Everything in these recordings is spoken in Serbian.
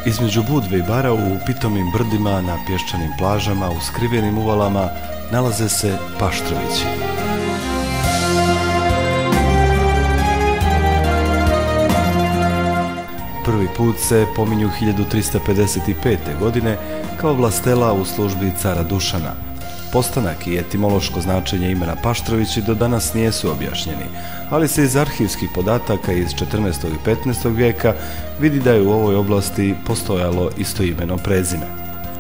Između Budve i Bara u pitomim brdima, na pješčanim plažama, u skrivenim uvalama nalaze se Paštrovići. Prvi put se pominju 1355. godine kao vlastela u službi cara Dušana. Postanak i etimološko značenje imena Paštrovići do danas nijesu objašnjeni, ali se iz arhivskih podataka iz 14. i 15. vijeka vidi da je u ovoj oblasti postojalo istoimeno prezime.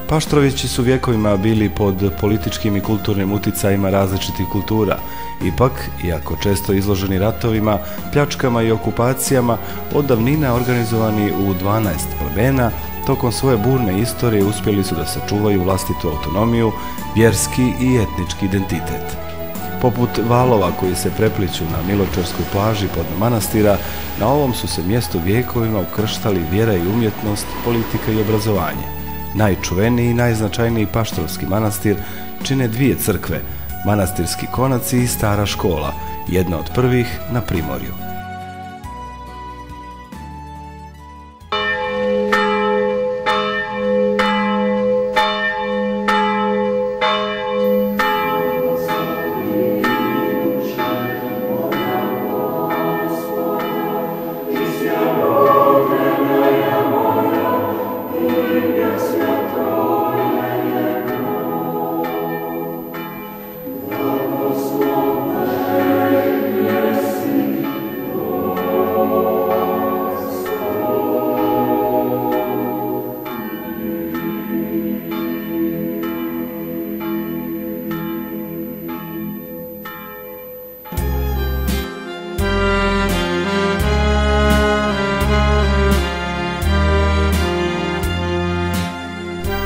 Paštrovići su vjekovima bili pod političkim i kulturnim uticajima različitih kultura. Ipak, iako često izloženi ratovima, pljačkama i okupacijama, od davnina organizovani u 12 plemena, tokom svoje burne istorije uspjeli su da sačuvaju vlastitu autonomiju, vjerski i etnički identitet. Poput valova koji se prepliću na Miločarskoj plaži pod manastira, na ovom su se mjestu vijekovima ukrštali vjera i umjetnost, politika i obrazovanje. Najčuveniji i najznačajniji paštrovski manastir čine dvije crkve, Manastirski konac i Stara škola, jedna od prvih na Primorju.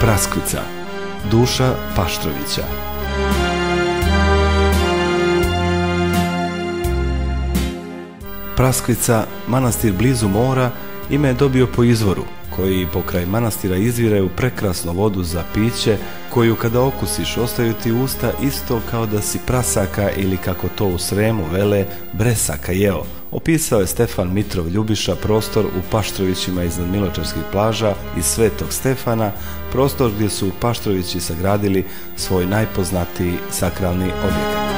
Praskvica, duša Paštrovića. Praskvica, manastir blizu mora, ime je dobio po izvoru, koji pokraj manastira izvire u prekrasnu vodu za piće, koju kada okusiš ostaju ti usta isto kao da si prasaka ili kako to u Sremu vele bresaka jeo. Opisao je Stefan Mitrov Ljubiša prostor u Paštrovićima iznad Miločarskih plaža iz Svetog Stefana, prostor gdje su Paštrovići sagradili svoj najpoznatiji sakralni objekat.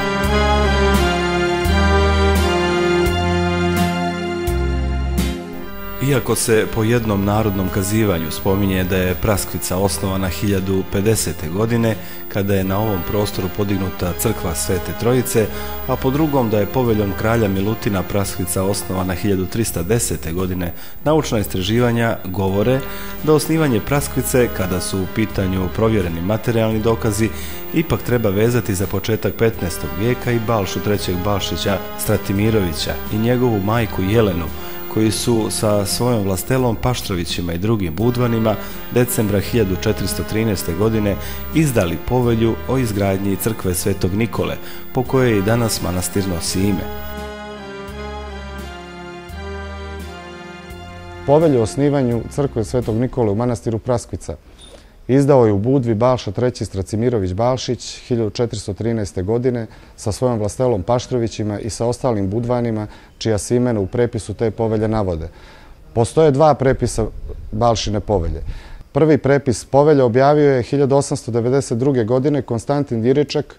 Iako se po jednom narodnom kazivanju spominje da je Praskvica osnovana 1050. godine, kada je na ovom prostoru podignuta crkva Svete Trojice, a po drugom da je poveljom kralja Milutina Praskvica osnovana 1310. godine, naučna istraživanja govore da osnivanje Praskvice, kada su u pitanju provjereni materijalni dokazi, ipak treba vezati za početak 15. vijeka i Balšu III. Balšića Stratimirovića i njegovu majku Jelenu, koji su sa svojom vlastelom Paštrovićima i drugim budvanima decembra 1413. godine izdali povelju o izgradnji crkve Svetog Nikole, po kojoj i danas manastir nosi ime. Povelju o osnivanju crkve Svetog Nikole u manastiru Praskvica izdao je u Budvi Balša III. Stracimirović Balšić 1413. godine sa svojom vlastelom Paštrovićima i sa ostalim budvanima čija se imena u prepisu te povelje navode. Postoje dva prepisa Balšine povelje. Prvi prepis povelje objavio je 1892. godine Konstantin Diričak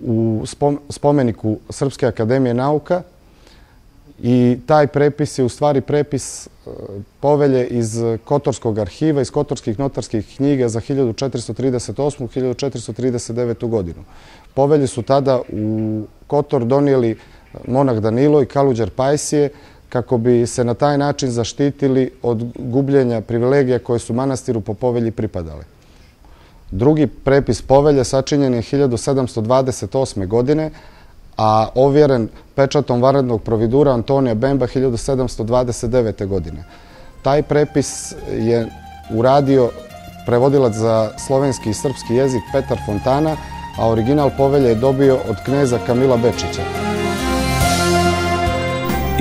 u spomeniku Srpske akademije nauka i taj prepis je u stvari prepis povelje iz Kotorskog arhiva, iz Kotorskih notarskih knjiga za 1438. i 1439. godinu. Povelje su tada u Kotor donijeli monah Danilo i Kaluđer Pajsije kako bi se na taj način zaštitili od gubljenja privilegija koje su manastiru po povelji pripadale. Drugi prepis povelje sačinjen je 1728. godine, a ovjeren pečatom vanrednog providura Antonija Bemba 1729. godine. Taj prepis je uradio prevodilac za slovenski i srpski jezik Petar Fontana, a original povelje je dobio od kneza Kamila Bečića.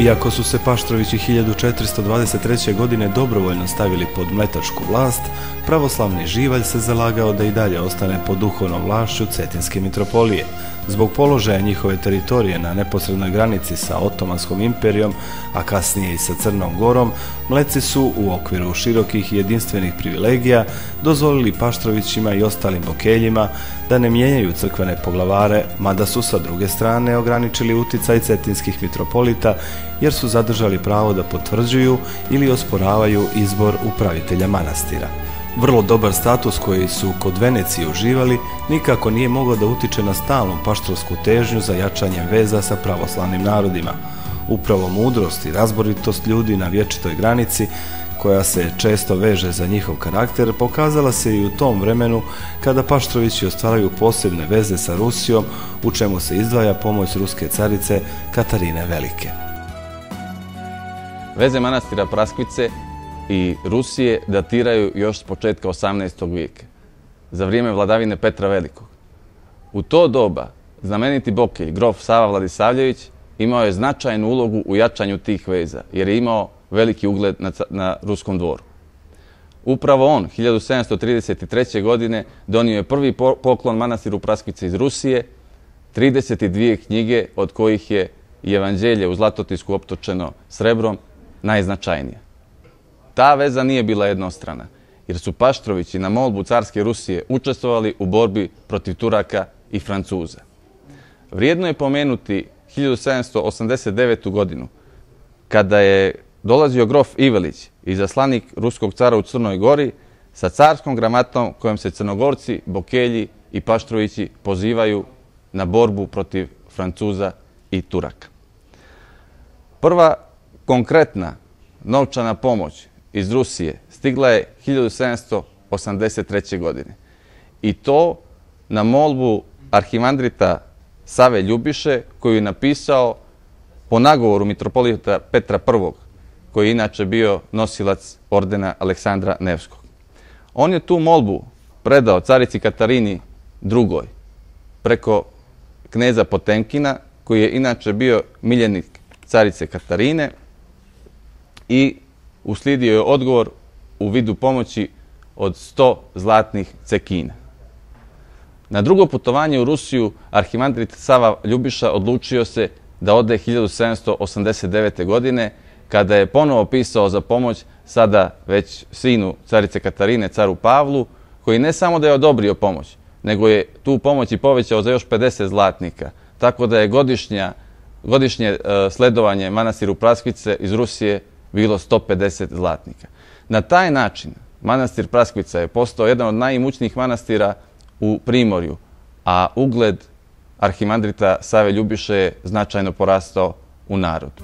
Iako su se Paštrovići 1423. godine dobrovoljno stavili pod mletačku vlast, pravoslavni Živalj se zalagao da i dalje ostane pod duhovnom vlašću Cetinske mitropolije. Zbog položaja njihove teritorije na neposrednoj granici sa Otomanskom imperijom, a kasnije i sa Crnom Gorom, Mleci su u okviru širokih i jedinstvenih privilegija dozvolili Paštrovićima i ostalim bokeljima da ne mijenjaju crkvene poglavare, mada su sa druge strane ograničili uticaj cetinskih mitropolita jer su zadržali pravo da potvrđuju ili osporavaju izbor upravitelja manastira. Vrlo dobar status koji su kod Venecije uživali nikako nije mogao da utiče na stalnu paštrovsku težnju za jačanjem veza sa pravoslavnim narodima. Upravo mudrost i razboritost ljudi na vječitoj granici, koja se često veže za njihov karakter, pokazala se i u tom vremenu kada Paštrovići ostvaraju posebne veze sa Rusijom, u čemu se izdvaja pomoć ruske carice Katarine Velike. Veze manastira Praskvice i Rusije datiraju još s početka 18. vijeka, za vrijeme vladavine Petra Velikog. U to doba znameniti bokelj, grof Sava Vladisavljević, imao je značajnu ulogu u jačanju tih veza, jer je imao veliki ugled na ruskom dvoru. Upravo on, 1733. godine, donio je prvi poklon manastiru Praskvice iz Rusije, 32 knjige, od kojih je i Evanđelje u zlatotisku optočeno srebrom najznačajnija. Ta veza nije bila jednostrana, jer su Paštrovići na molbu carske Rusije učestvovali u borbi protiv Turaka i Francuza. Vrijedno je pomenuti 1789. godinu, kada je dolazio grof Ivelić, izaslanik ruskog cara u Crnoj Gori, sa carskom gramatom kojom se Crnogorci, Bokelji i Paštrovići pozivaju na borbu protiv Francuza i Turaka. Prva konkretna novčana pomoć iz Rusije stigla je 1783. godine. I to na molbu arhimandrita Save Ljubiše, koju je napisao po nagovoru mitropolita Petra I, koji je inače bio nosilac ordena Aleksandra Nevskog. On je tu molbu predao carici Katarini II. Preko kneza Potemkina, koji je inače bio miljenik carice Katarine, i uslijedio je odgovor u vidu pomoći od 100 zlatnih cekina. Na drugo putovanje u Rusiju arhimandrit Sava Ljubiša odlučio se da ode 1789. godine, kada je ponovo pisao za pomoć sada već sinu carice Katarine, caru Pavlu, koji ne samo da je odobrio pomoć, nego je tu pomoć i povećao za još 50 zlatnika, tako da je godišnje sledovanje manastiru Praskvice iz Rusije bilo 150 zlatnika. Na taj način manastir Praskvica je postao jedan od najimućnijih manastira u Primorju, a ugled arhimandrita Save Ljubiše je značajno porastao u narodu.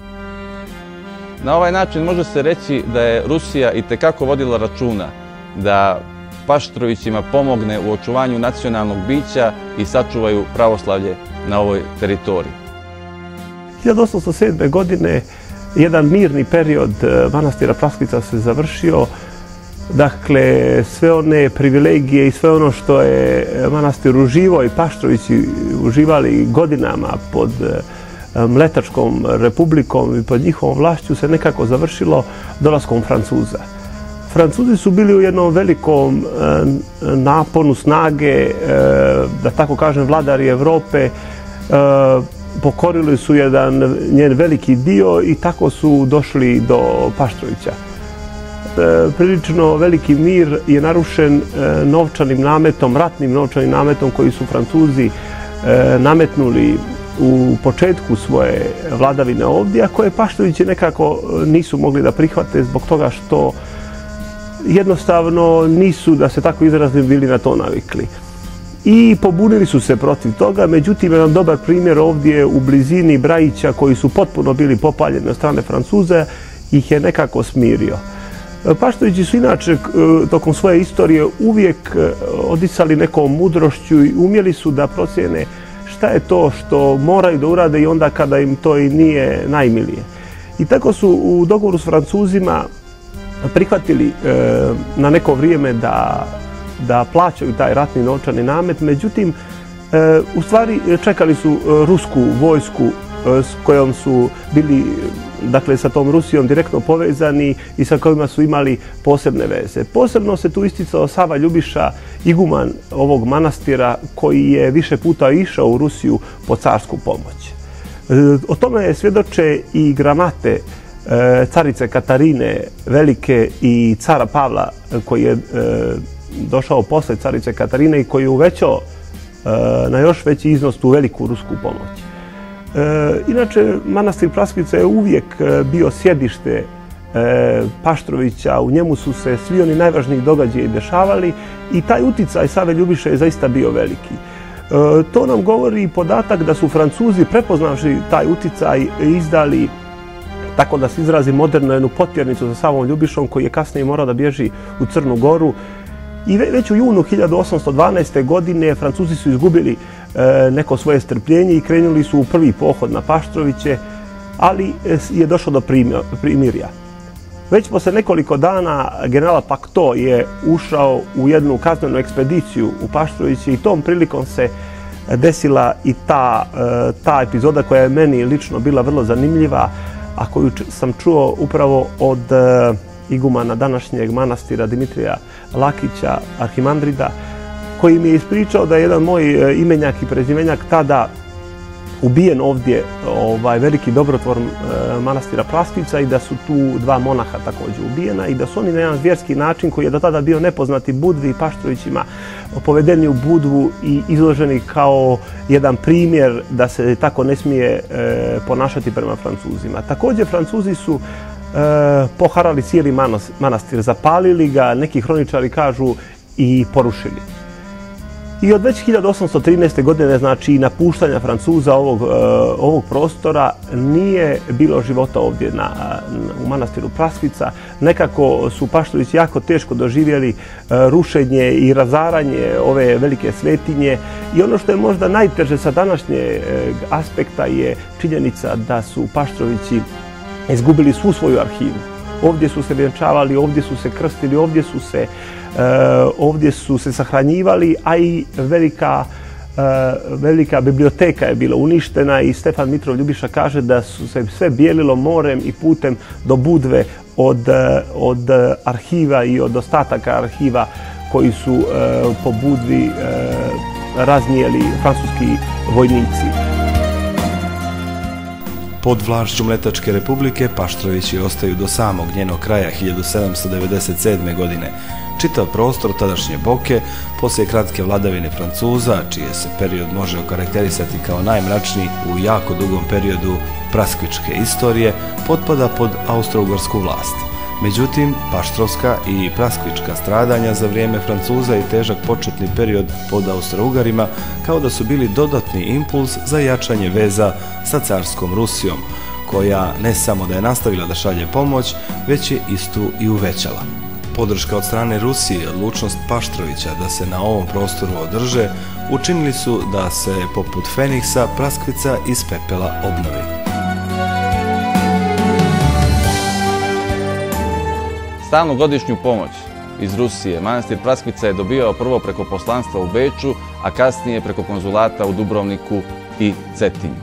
Na ovaj način može se reći da je Rusija itekako vodila računa da Paštrovićima pomogne u očuvanju nacionalnog bića i sačuvaju pravoslavlje na ovoj teritoriji. 1807. godine jedan mirni period manastira Praskvica se završio. Dakle, sve one privilegije i sve ono što je manastir uživao i Paštrovići uživali godinama pod Mletačkom republikom i pod njihovom vlašću se nekako završilo dolaskom Francuza. Francuzi su bili u jednom velikom naponu snage, da tako kažem, vladari Evrope, pokorili su jedan njen veliki dio i tako su došli do Paštrovića. Prilično veliki mir je narušen novčanim nametom, ratnim novčanim nametom koji su Francuzi nametnuli u početku svoje vladavine ovdje, a koje Paštrovići nekako nisu mogli da prihvate zbog toga što jednostavno nisu, da se tako izrazim, bili na to navikli. I pobunili su se protiv toga, međutim, jedan dobar primjer ovdje u blizini Brajića, koji su potpuno bili popaljeni od strane Francuza, ih je nekako smirio. Paštrovići su inače tokom svoje istorije uvijek odisali nekom mudrošću i umjeli su da procjene šta je to što moraju da urade i onda kada im to i nije najmilije. I tako su u dogovoru s Francuzima prihvatili na neko vrijeme da plaćaju taj ratni novčani namet, međutim, u stvari čekali su rusku vojsku s kojom su bili, dakle, sa tom Rusijom direktno povezani i sa kojima su imali posebne veze. Posebno se tu isticao Sava Ljubiša, iguman ovog manastira, koji je više puta išao u Rusiju po carsku pomoć. O tome svjedoče i gramate carice Katarine Velike i cara Pavla, koji je došao posle carice Katarine i koji je uvećao na još veći iznos tu veliku rusku pomoć. Inače, manastir Praskvica je uvijek bio sjedište Paštrovića, u njemu su se svi oni najvažniji događaji dešavali i taj uticaj Save Ljubiše je zaista bio veliki. To nam govori podatak da su Francuzi, prepoznavši taj uticaj, izdali, tako da se izrazi moderno, jednu potjernicu za Savom Ljubišom, koji je kasnije morao da bježi u Crnu Goru. I već u junu 1812. godine Francuzi su izgubili neko svoje strpljenje i krenuli su u prvi pohod na Paštroviće, ali je došlo do primirja. Već posle nekoliko dana general Pacto je ušao u jednu kaznenu ekspediciju u Paštroviće i tom prilikom se desila i ta epizoda koja je meni lično bila vrlo zanimljiva, a koju sam čuo upravo od igumana današnjeg manastira Dimitrija Lakića, arhimandrida, koji mi je ispričao da je jedan moj imenjak i prezimenjak tada ubijen ovdje, veliki dobrotvor manastira Praskvica, i da su tu dva monaha također ubijena i da su oni na jedan zvjerski način, koji je do tada bio nepoznati Budvi i Paštrovićima, povedeni u Budvu i izloženi kao jedan primjer da se tako ne smije ponašati prema Francuzima. Također Francuzi su poharali cijeli manastir, zapalili ga, neki hroničari kažu i porušili. I od već 1813. godine, znači napuštanja Francuza ovog prostora, nije bilo života ovdje u manastiru Praskvica. Nekako su Paštrovići jako teško doživjeli rušenje i razaranje ove velike svetinje. I ono što je možda najteže sa današnjeg aspekta je činjenica da su Paštrovići izgubili svu svoju arhivu. Ovdje su se vjenčavali, ovdje su se krstili, ovdje su se sahranjivali, a i velika biblioteka je bila uništena i Stefan Mitrov Ljubiša kaže da su se sve bijelilo morem i putem do Budve od arhiva i od ostataka arhiva koji su po Budvi raznijeli francuski vojnici. Pod vlašću Mletačke republike Paštrovići ostaju do samog njenog kraja 1797. godine. Čitav prostor tadašnje Boke, poslije kratke vladavine Francuza, čije se period može okarakterisati kao najmračniji u jako dugom periodu praskvičke istorije, potpada pod austro-ugarsku vlast. Međutim, paštrovska i praskvička stradanja za vrijeme Francuza i težak početni period pod Austro-Ugarima kao da su bili dodatni impuls za jačanje veza sa carskom Rusijom, koja ne samo da je nastavila da šalje pomoć, već je istu i uvećala. Podrška od strane Rusije i odlučnost Paštrovića da se na ovom prostoru održe učinili su da se, poput Feniksa, Praskvica iz pepela obnovi. Stalnu godišnju pomoć iz Rusije manastir Praskvica je dobijao prvo preko poslanstva u Beču, a kasnije preko konzulata u Dubrovniku i Cetinju.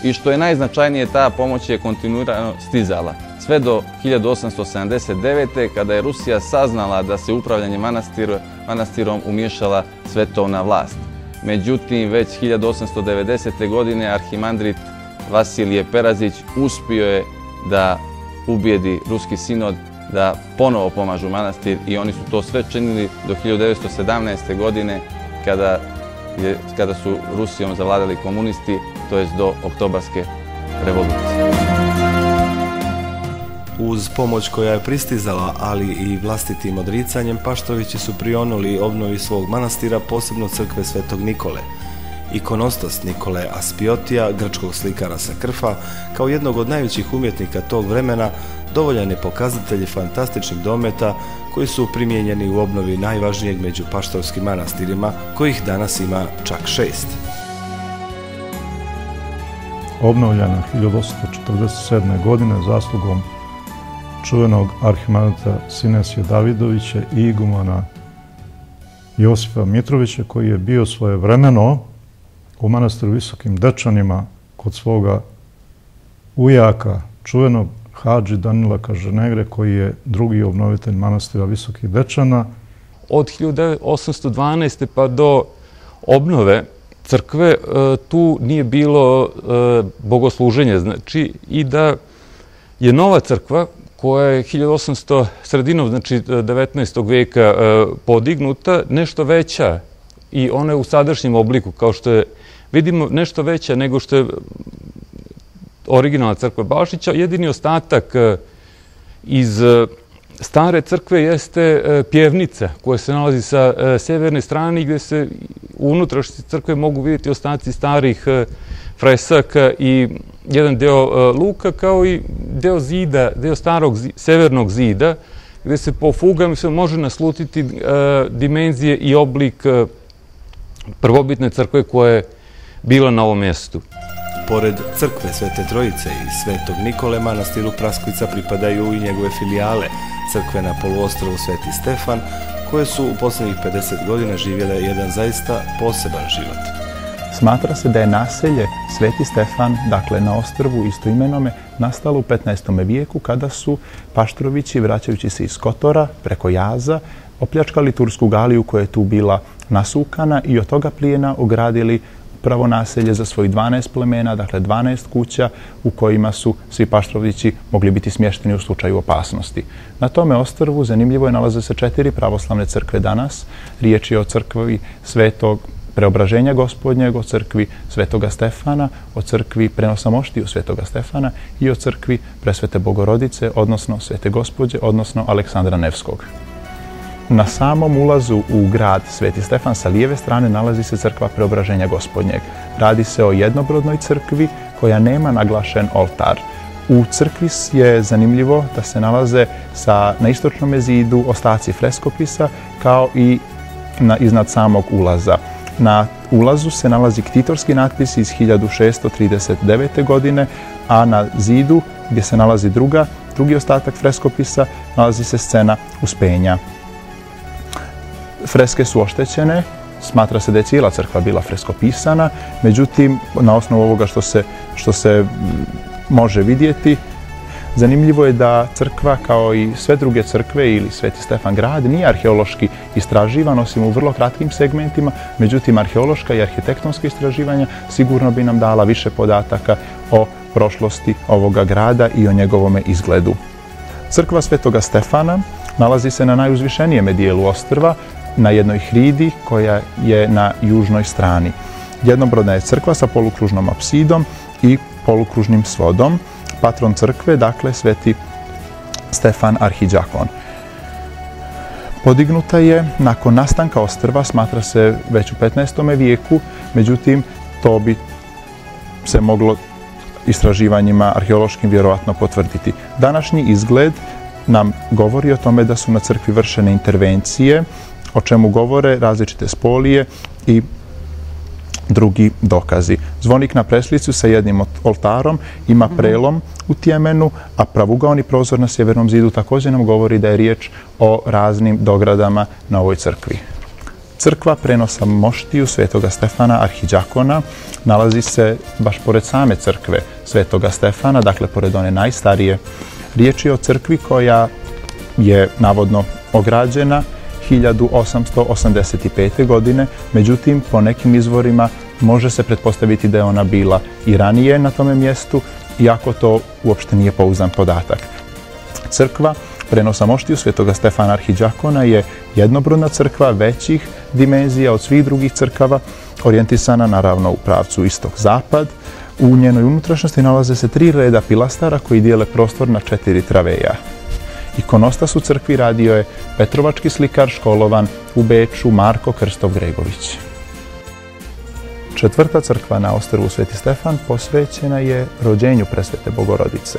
I što je najznačajnije, ta pomoć je kontinuirano stizala, sve do 1879. kada je Rusija saznala da se upravljanje manastirom umiješala svetovna vlast. Međutim, već 1890. godine arhimandrit Vasilije Perazić uspio je da ubijedi ruski sinod da ponovo pomažu manastir i oni su to sve činili do 1917. godine kada su Rusijom zavladali komunisti, to jest do Oktobarske revolucije. Uz pomoć koja je pristizala, ali i vlastitim odricanjem, Paštrovići su prionuli obnovi svog manastira, posebno crkve Svetog Nikole. Ikonostas Nikole Aspiotija, grčkog slikara sa Krfa, kao jednog od najvećih umjetnika tog vremena, dovoljan je pokazatelj fantastičnih dometa koji su primijenjeni u obnovi najvažnijeg među paštrovskim manastirima, kojih danas ima čak 6. Obnovljena 1847. godine zaslugom čuvenog arhimandrita Sinesija Davidovića i igumana Josipa Mitrovića, koji je bio svojevremeno u manastiru Visokim Dečanima kod svoga ujaka čuvenog hadži Danila Kažanegre, koji je drugi obnovitelj manastira Visokih Dečana. Od 1812. pa do obnove crkve tu nije bilo bogosluženja, znači i da je nova crkva koja je 1800 sredinom, znači 19. veka podignuta, nešto veća i ona je u sadašnjem obliku, kao što je, vidimo, nešto veća nego što je originalna crkva Balšića. Jedini ostatak iz stare crkve jeste pjevnica koja se nalazi sa severne strane, gde se u unutrašnjosti crkve mogu vidjeti ostaci starih fresaka i jedan deo luka, kao i deo zida, deo starog severnog zida, gde se po fugama se može naslutiti dimenzije i oblik prvobitne crkve koja je bila na ovom mjestu. Pored crkve Svete Trojice i Svetog Nikole, manastiru Praskvica pripadaju i njegove filijale, crkve na poluostrvu Sveti Stefan, koje su u posljednjih 50 godina živjele jedan zaista poseban život. Smatra se da je naselje Sveti Stefan, dakle na ostrvu istoimenome, nastalo u 15. vijeku kada su Paštrovići, vraćajući se iz Kotora preko Jaza, opljačkali tursku galiju koja je tu bila nasukana i od toga plijena ogradili pravo naselje za svojih 12 plemena, dakle 12 kuća u kojima su svi Paštrovići mogli biti smješteni u slučaju opasnosti. Na tome ostrvu, zanimljivo je, nalaze se 4 pravoslavne crkve danas. Riječ je o crkvi Svetog Preobraženja Gospodnjeg, o crkvi Svetoga Stefana, o crkvi Prenosa moštiju Svetoga Stefana i o crkvi Presvete Bogorodice, odnosno Svete Gospođe, odnosno Aleksandra Nevskog. Na samom ulazu u grad Sveti Stefan sa lijeve strane nalazi se crkva Preobraženja Gospodnjeg. Radi se o jednobrodnoj crkvi koja nema naglašen oltar. U crkvi je zanimljivo da se nalaze na istočnom zidu ostaci freskopisa kao i iznad samog ulaza. Na ulazu se nalazi ktitorski natpis iz 1639. godine, a na zidu gdje se nalazi drugi ostatak freskopisa nalazi se scena Uspenja. Freske su oštećene, smatra se da je cijela crkva bila freskopisana, međutim, na osnovu ovoga što se može vidjeti, zanimljivo je da crkva, kao i sve druge crkve ili Sveti Stefan grad, nije arheološki istraživan, osim u vrlo kratkim segmentima, međutim, arheološka i arhitektonska istraživanja sigurno bi nam dala više podataka o prošlosti ovoga grada i o njegovome izgledu. Crkva Svetoga Stefana nalazi se na najuzvišenijem dijelu ostrva, na jednoj hridi koja je na južnoj strani. Jednobrodna je crkva sa polukružnom apsidom i polukružnim svodom. Patron crkve, dakle, Sveti Stefan Arhiđakon. Podignuta je nakon nastanka ostrva, smatra se već u 15. vijeku, međutim, to bi se moglo istraživanjima arheološkim vjerovatno potvrditi. Današnji izgled nam govori o tome da su na crkvi vršene intervencije, o čemu govore različite spolije i drugi dokazi. Zvonik na preslicu sa jednim oltarom ima prelom u tjemenu, a pravugaoni prozor na sjevernom zidu također nam govori da je riječ o raznim dogradama na ovoj crkvi. Crkva Prenosa moštiju Svetoga Stefana Arhiđakona nalazi se baš pored same crkve Svetoga Stefana, dakle pored one najstarije. Riječ je o crkvi koja je navodno ograđena 1885. godine, međutim, po nekim izvorima može se pretpostaviti da je ona bila i ranije na tome mjestu, iako to uopšte nije pouzdan podatak. Crkva Prenosa moštiju Svetoga Stefana Arhiđakona je jednobrodna crkva većih dimenzija od svih drugih crkava, orijentisana naravno u pravcu istok-zapad. U njenoj unutrašnjosti nalaze se 3 reda pilastara koji dijele prostor na 4 traveja. Ikonostas u crkvi radio je petrovački slikar školovan u Beču Marko Krstov-Gregović. Četvrta crkva na ostrvu Sveti Stefan posvećena je rođenju Presvete Bogorodice.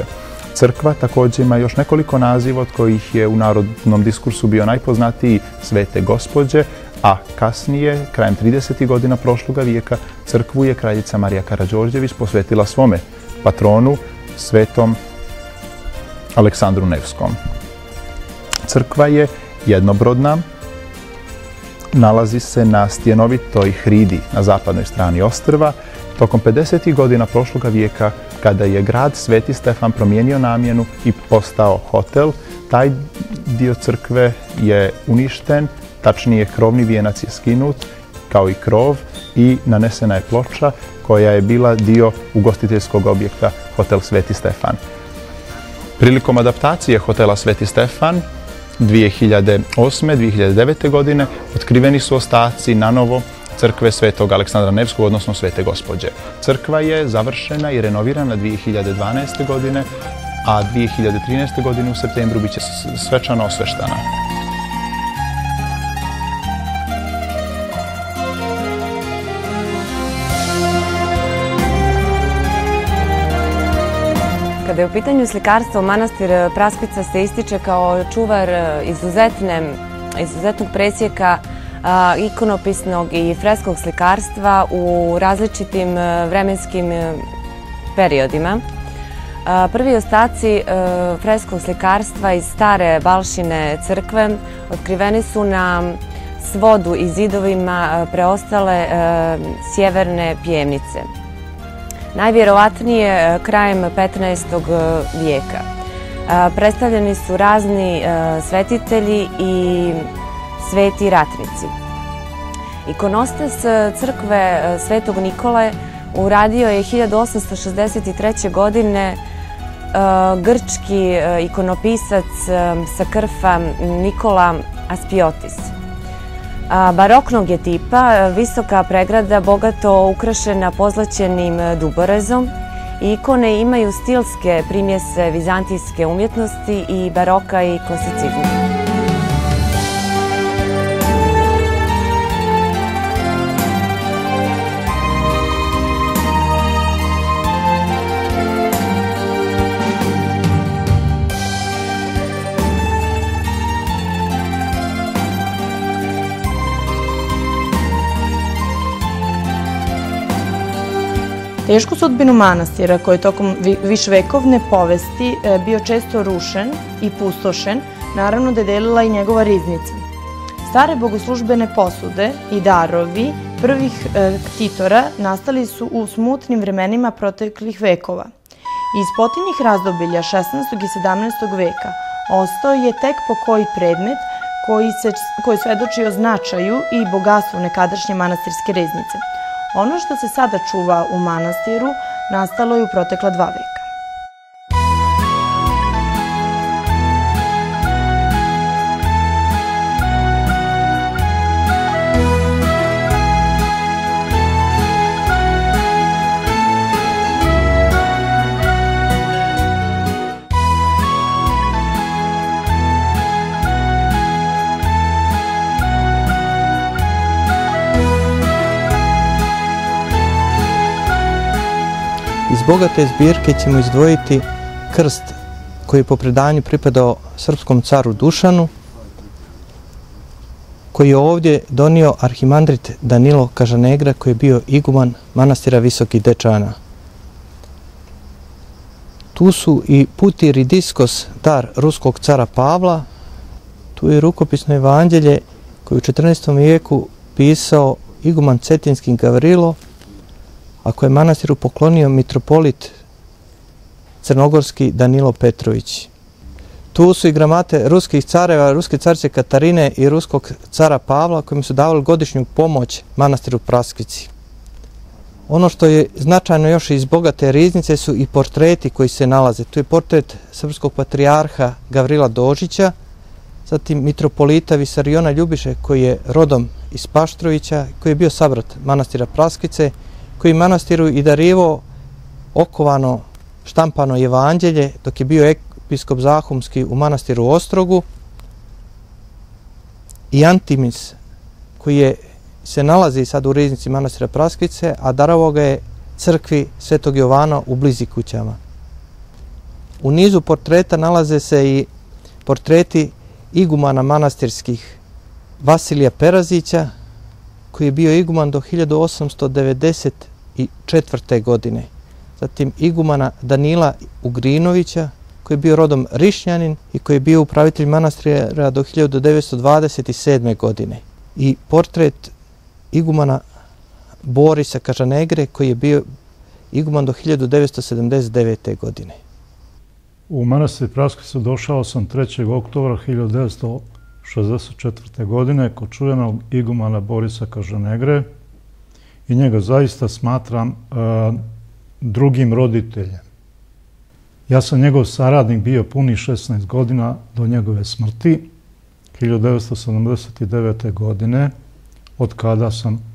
Crkva također ima još nekoliko naziva od kojih je u narodnom diskursu bio najpoznatiji Svete Gospođe, a kasnije, krajem 30. godina prošloga vijeka, crkvu je kraljica Marija Karađorđević posvetila svome patronu, svetom Aleksandru Nevskom. Crkva je jednobrodna, nalazi se na stjenovitoj hridi na zapadnoj strani ostrva Tokom 50. godina prošloga vijeka, kada je grad Sveti Stefan promijenio namjenu i postao hotel, taj dio crkve je uništen, tačnije krovni vijenac je skinut, kao i krov, i nanesena je ploča koja je bila dio ugostiteljskog objekta Hotel Sveti Stefan. Prilikom adaptacije hotela Sveti Stefan 2008-2009. godine otkriveni su ostaci nanovo crkve Svetog Aleksandra Nevskog, odnosno Svete Gospođe. Crkva je završena i renovirana 2012. godine, a 2013. godine u septembru biće svečano osveštana. Kada je u pitanju slikarstvo, manastir Praskvica se ističe kao čuvar izuzetnog presjeka ikonopisnog i freskog slikarstva u različitim vremenskim periodima. Prvi ostaci freskog slikarstva iz stare Balšine crkve otkriveni su na svodu i zidovima preostale sjeverne pjevnice. Najvjerovatnije krajem 15. vijeka. Predstavljeni su razni svetitelji i sveti ratnici. Ikonostas crkve Svetog Nikole uradio je 1863. godine grčki ikonopisac sa Krfa Nikola Aspiotis. Baroknog je tipa, visoka pregrada bogato ukrašena pozlaćenim duborezom. Ikone imaju stilske primjese vizantijske umjetnosti i baroka i klasicizma. Tešku sudbinu manastira, koji je tokom viševekovne povesti bio često rušen i pustošen, naravno da je delila i njegova riznica. Stare bogoslužbene posude i darovi prvih ktitora nastali su u smutnim vremenima proteklih vekova. Iz potinjih razdoblja 16. i 17. veka ostao je tek po koji predmet koji svedoči o značaju i bogatstvu nekadašnje manastirske riznice. Ono što se sada čuva u manastiru nastalo je u protekla 2 veka. Iz bogate zbirke ćemo izdvojiti krst koji je po predanju pripadao srpskom caru Dušanu, koji je ovdje donio arhimandrit Danilo Kažanegra, koji je bio iguman manastira Visokih Dečana. Tu su i Putir Diskos, dar ruskog cara Pavla, tu je rukopisno evanđelje koje u 14. vijeku pisao iguman cetinski Gavrilo, a koje je manastiru poklonio mitropolit crnogorski Danilo Petrović. Tu su i gramate ruskih careva, ruske carice Katarine i ruskog cara Pavla, kojim su davali godišnju pomoć manastiru Praskvici. Ono što je značajno još iz bogate riznice su i portreti koji se nalaze. Tu je portret srpskog patrijarha Gavrila Dožića, zatim mitropolita Visariona Ljubiše, koji je rodom iz Paštrovića, koji je bio sabrat manastira Praskvice, koji manastiru i darivao okovano štampano evanđelje dok je bio episkop Zahumski u manastiru Ostrogu, i Antimis, koji se nalazi sad u riznici manastira Praskvice, a darovao ga je crkvi Svetog Jovana u Blizi kućama. U nizu portreta nalaze se i portreti igumana manastirskih Vasilija Perazića, koji je bio iguman do 1894. godine. Zatim igumana Danila Ugrinovića, koji je bio rodom Rišnjanin i koji je bio upravitelj manastira do 1927. godine. I portret igumana Borisa Kažanegre, koji je bio iguman do 1979. godine. U manastir Praskvicu došao sam 3. oktobra 1964. godine kod čuvenog igumana Borisa Kažanegre i njega zaista smatram drugim roditeljem. Ja sam njegov saradnik bio punih 16 godina do njegove smrti 1979. godine, od kada sam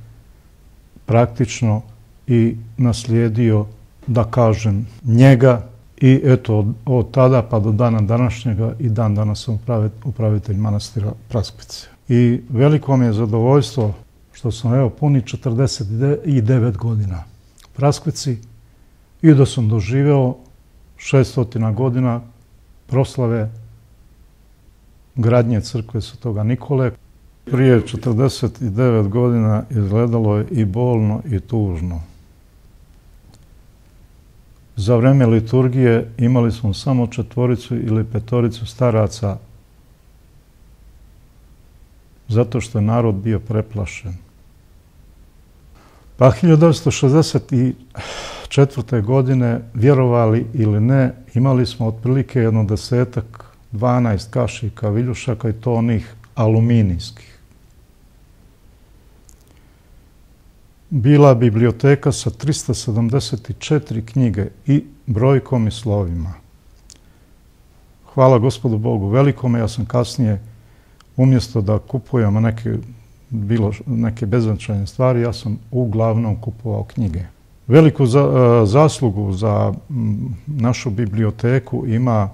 praktično i naslijedio, da kažem, njega i eto od tada pa do dana današnjega i dan danas sam upravitelj manastira Praskvice. I veliko mi je zadovoljstvo što sam evo puni 49 godina u Praskvici i da sam doživeo 600 godina proslave gradnje crkve Svetoga Nikole. Prije 49 godina izgledalo je i bolno i tužno. Za vreme liturgije imali smo samo 4 ili 5 staraca zato što je narod bio preplašen. Pa 1964. godine, vjerovali ili ne, imali smo otprilike 10-12 kašika viljušaka i to onih aluminijskih. Bila biblioteka sa 374 knjige i brojkom i slovima. Hvala Gospodu Bogu velikome, ja sam kasnije, umjesto da kupujem neke beznačajne stvari, ja sam uglavnom kupovao knjige. Veliku zaslugu za našu biblioteku ima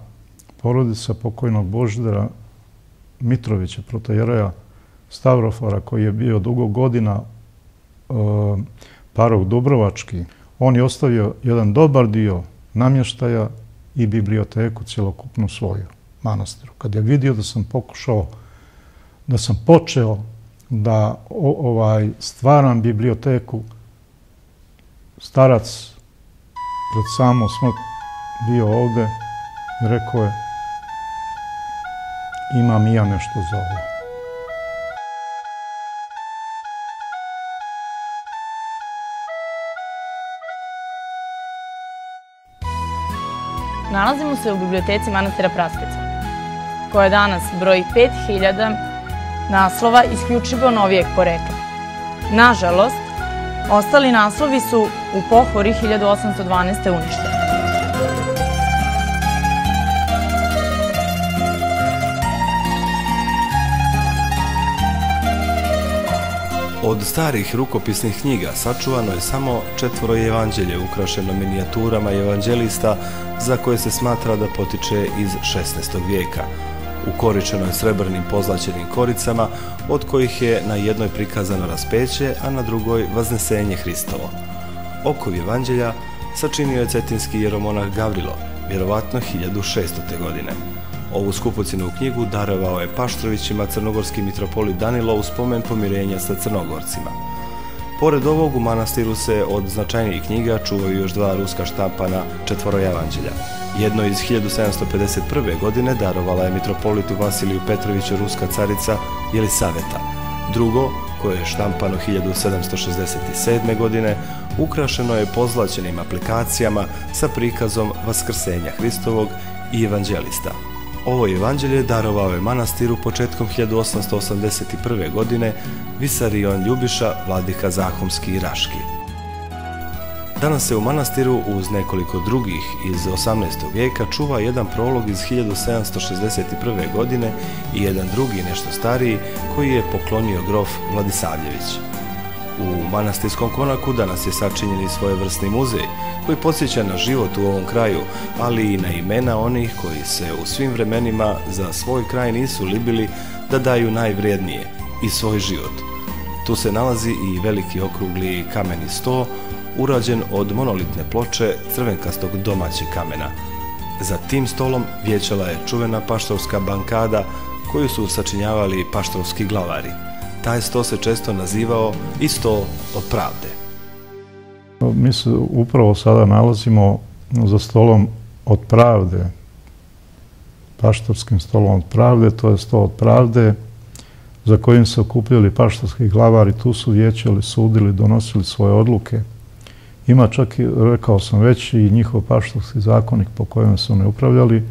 porodica pokojnog Božidara Mitrovića, protojereja Stavrofora, koji je bio dugo godina parok Dubrovački. On je ostavio jedan dobar dio namještaja i biblioteku cjelokupnu svoju manastiru. Kad je vidio da sam počeo da stvaram biblioteku, starac pred samu smrt bio ovdje i rekao je: imam i ja nešto za ovo. Nalazimo se u biblioteci manastira Praskvica, koja danas broji 5000 naslova isključivo novijeg porekla. Nažalost, ostali naslovi su u pohori 1812. uništeni. Od starih rukopisnih knjiga sačuvano je samo 4 evanđelje ukrašeno minijaturama evanđelista za koje se smatra da potiče iz 16. vijeka. Ukoričeno je srebrnim pozlaćenim koricama, od kojih je na jednoj prikazano raspeće, a na drugoj Vaznesenje Hristovo. Okov evanđelja sačinio je cetinski jeromonah Gavrilo, vjerovatno 1600. godine. Ovu skupocjenu knjigu darovao je Paštrovićima crnogorski mitropolit Danilo u spomen pomirenja sa Crnogorcima. Pored ovog, u manastiru se od značajnijih knjiga čuvaju još 2 ruska štampana 4 evanđelja. Jedno iz 1751. godine darovala je mitropolitu Vasiliju Petroviću ruska carica Jelisaveta. Drugo, koje je štampano 1767. godine, ukrašeno je pozlaćenim aplikacijama sa prikazom Vaskrsenja Hristovog i evanđelista. Ovo evanđelje darovao je manastiru početkom 1881. godine Visarion Ljubiša, vladika Zahumski i Raški. Danas se u manastiru uz nekoliko drugih iz 18. vijeka čuva jedan prolog iz 1761. godine i jedan drugi, nešto stariji, koji je poklonio grof Vladisavljević. U manastirskom konaku danas je sačinjen i svojevrsni muzej koji podsjeća na život u ovom kraju, ali i na imena onih koji se u svim vremenima za svoj kraj nisu libili da daju najvrijednije i svoj život. Tu se nalazi i veliki okrugli kameni sto, urađen od monolitne ploče crvenkastog domaćeg kamena. Za tim stolom vječala je čuvena paštrovska bankada koju su sačinjavali paštrovski glavari. Taj sto se često nazivao i sto od pravde. Mi se upravo sada nalazimo za stolom od pravde, paštorskim stolom od pravde, to je sto od pravde. za kojim se okupljali paštorski glavari, tu su vijećali, sudili, donosili svoje odluke. Ima čak i, rekao sam već, i njihov paštorski zakonik po kojem su ne upravljali.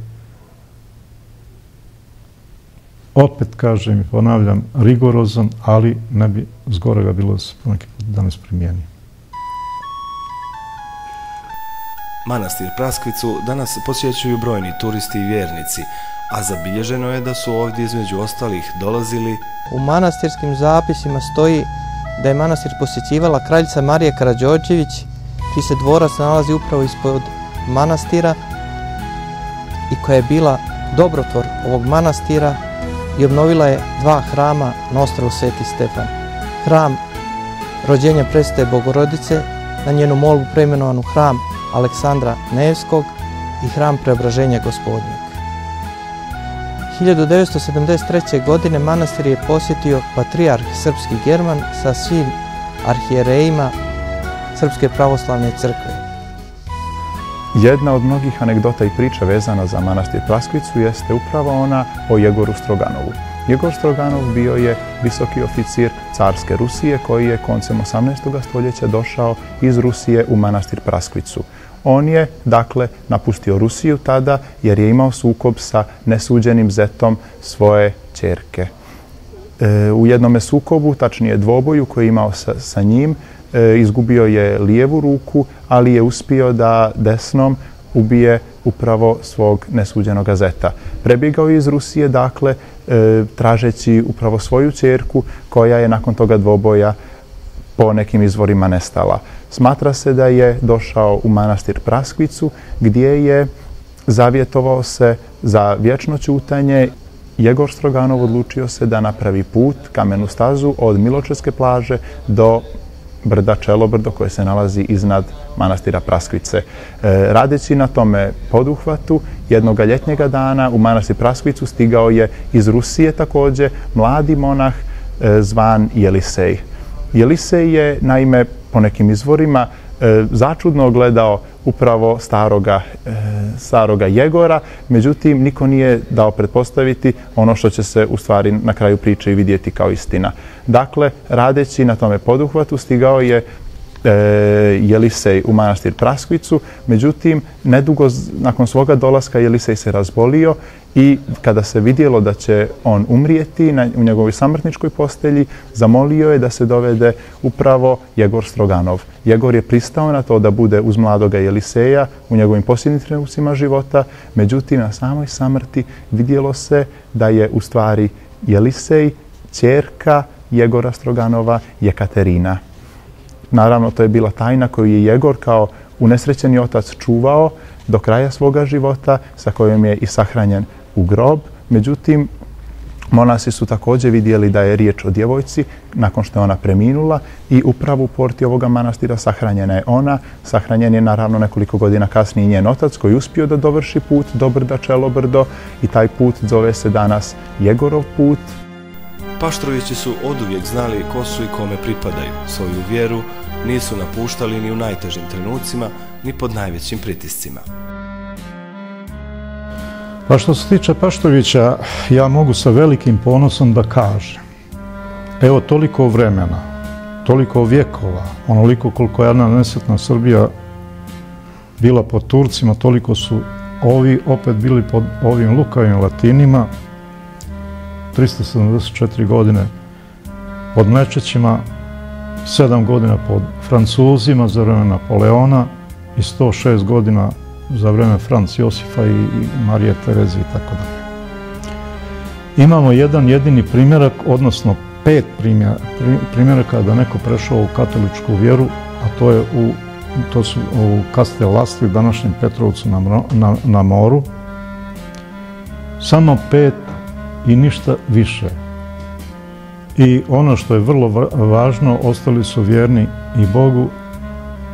Opet kažem i ponavljam, rigorozan, ali ne bi zgorega bilo da se poneki put danas primijeni. Manastir Praskvicu danas posjećuju brojni turisti i vjernici, a zabilježeno je da su ovdje između ostalih dolazili. U manastirskim zapisima stoji da je manastir posjećivala kraljica Marija Karađorđević, čiji se dvorac nalazi upravo ispod manastira i koja je bila dobrotvor ovog manastira i obnovila je 2 hrama na ostrvu Sveti Stefan. Hram rođenja Presvete Bogorodice, na njenu molbu preimenovanu hram Aleksandra Nevskog i hram Preobraženja Gospodnjeg. 1973. godine manastir je posjetio patrijarh srpski German sa svim arhijerejima Srpske pravoslavne crkve. Jedna od mnogih anegdota i priča vezana za manastir Praskvicu jeste upravo ona o Jegoru Stroganovu. Jegor Stroganov bio je visoki oficir carske Rusije koji je koncem 18. stoljeća došao iz Rusije u manastir Praskvicu. On je, dakle, napustio Rusiju tada jer je imao sukob sa nesuđenim zetom svoje ćerke. U jednome sukobu, tačnije dvoboju koji je imao sa njim, izgubio je lijevu ruku, ali je uspio da desnom ubije upravo svog nesuđenog zeta. Prebjegao je iz Rusije, dakle, tražeći upravo svoju ćerku koja je nakon toga dvoboja po nekim izvorima nestala. Smatra se da je došao u manastir Praskvicu gdje je zavjetovao se za vječno ćutanje. Jegor Stroganov odlučio se da napravi put, kamenu stazu od Miločevske plaže do brda Čelobrdo koje se nalazi iznad manastira Praskvice. Radeći na tome poduhvatu, jednog ljetnjega dana u manastir Praskvicu stigao je iz Rusije također mladi monah zvan Jelisej. Jelisej je, naime, po nekim izvorima začudno gledao upravo staroga Jegora, međutim niko nije dao pretpostaviti ono što će se u stvari na kraju priče i vidjeti kao istina. Dakle, radeći na tome poduhvatu stigao je Jelisej u manastir Praskvicu, međutim nedugo nakon svoga dolaska Jelisej se razbolio i kada se vidjelo da će on umrijeti u njegovoj samrtničkoj postelji, zamolio je da se dovede upravo Jegor Stroganov. Jegor je pristao na to da bude uz mladoga Jeliseja u njegovim posljednjim trenucima života, međutim na samoj samrti vidjelo se da je u stvari Jelisej ćerka Jegora Stroganova, Jekaterina. Naravno, to je bila tajna koju je Jegor kao unesrećeni otac čuvao do kraja svoga života, sa kojom je i sahranjen u grob. Međutim, monasi su također vidjeli da je riječ o djevojci nakon što je ona preminula i upravo u porti ovoga manastira sahranjena je ona. Sahranjen je naravno nekoliko godina kasnije njen otac koji je uspio da dovrši put do brda Čelobrdo i taj put zove se danas Jegorov put. Paštrovići su oduvijek znali ko su i kome pripadaju. Svoju vjeru nisu napuštali ni u najtežim trenucima, ni pod najvećim pritiscima. Pa što se tiče Paštrovića, ja mogu sa velikim ponosom da kažem. Evo toliko vremena, toliko vjekova, onoliko koliko je jedna nesretna Srbija bila pod Turcima, toliko su ovi opet bili pod ovim lukavim Latinima, 374 godine pod Mečećima, 7 godina pod Francuzima za vreme Napoleona i 106 godina za vreme Franc Josifa i Marije Tereze i tako dalje. Imamo jedan jedini primjerak, odnosno 5 primjeraka da neko prešao u katoličku vjeru, a to su u Kastel Lastvi, današnjem Petrovcu na moru. Samo 5 i ništa više. I ono što je vrlo važno, ostali su vjerni i Bogu,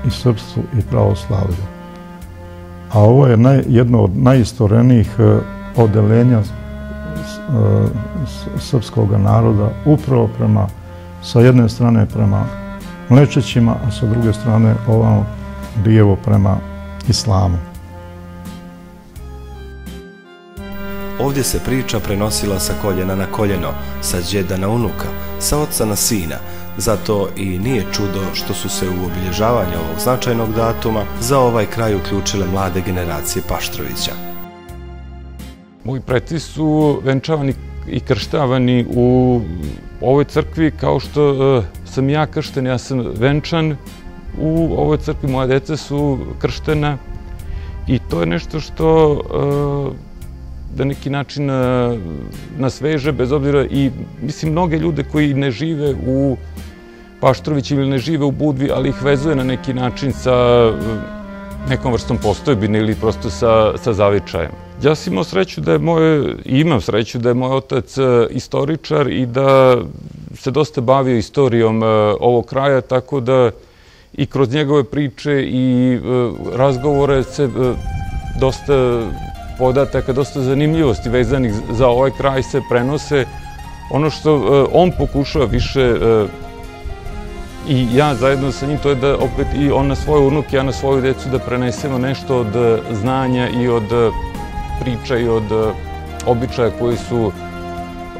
i srpstvu, i pravoslavlju. A ovo je jedno od najistorenijih odeljenja srpskog naroda, upravo sa jedne strane prema Mlečećima, a sa druge strane ovamo lijevo prema islamu. Ovdje se priča prenosila sa koljena na koljeno, sa djeda na unuka, sa oca na sina. Zato i nije čudo što su se u obilježavanje ovog značajnog datuma za ovaj kraj uključile mlade generacije Paštrovića. Moji preci su venčavani i krštavani u ovoj crkvi kao što sam ja kršten, ja sam venčan u ovoj crkvi, moja deca su krštena i to je nešto što na neki način nas veže, bez obzira i mislim mnoge ljude koji ne žive u Paštrovići ili ne žive u Budvi, ali ih vezuje na neki način sa nekom vrstom postojbine ili prosto sa zavičajem. Ja sam imao sreću da je imam sreću da je moj otac istoričar i da se dosta bavio istorijom ovog kraja, tako da i kroz njegove priče i razgovore se dosta podataka, dosta zanimljivosti vezanih za ovaj kraj se prenose. Ono što on pokušava više i ja zajedno sa njim, to je da opet i on na svoje unuke, ja na svoju decu, da prenesemo nešto od znanja i od priča i od običaja koji su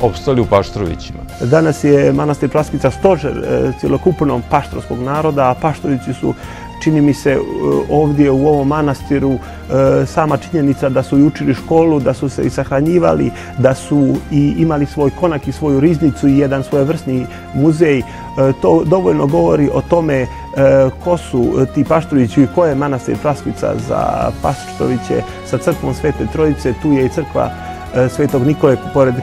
opstali u Paštrovićima. Danas je manastir Praskvica stožer cjelokupnog paštrovskog naroda, a Paštrovići su, čini mi se, ovdje u ovom manastiru sama činjenica da su i učili školu, da su se i sahranjivali, da su i imali svoj konak i svoju riznicu i jedan svojevrsni muzej. To dovoljno govori o tome ko su ti Paštrovići i ko je manastir Praskvica za Paštroviće sa crkvom Svete Trojice. Tu je i crkva Svetog Nikole pored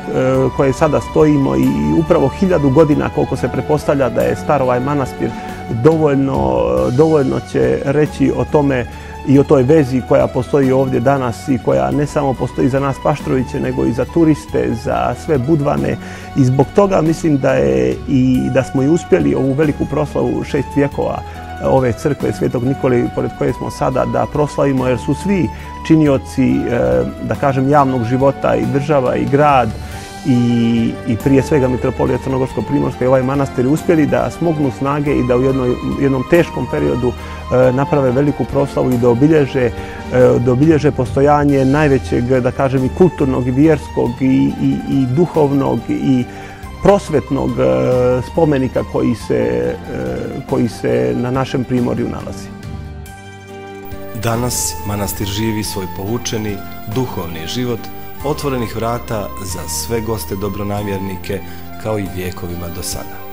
koje sada stojimo i upravo 1000 godina koliko se pretpostavlja da je star ovaj manastir dovoljno će reći o tome i o toj vezi koja postoji ovdje danas i koja ne samo postoji za nas Paštroviće nego i za turiste, za sve Budvane i zbog toga mislim da smo i uspjeli ovu veliku proslavu 6 vjekova ove crkve Svetog Nikole pored koje smo sada da proslavimo, jer su svi činioci, da kažem, javnog života i država i grad i prije svega Mitropolija Crnogorsko-Primorska i ovaj manastir uspjeli da smognu snage i da u jednom teškom periodu naprave veliku proslavu i da obilježe postojanje najvećeg, da kažem, i kulturnog i vjerskog i duhovnog i prosvetnog spomenika koji se na našem primorju nalazi. Danas manastir živi svoj poučeni, duhovni život otvorenih vrata za sve goste dobronamjernike kao i vjekovima do sada.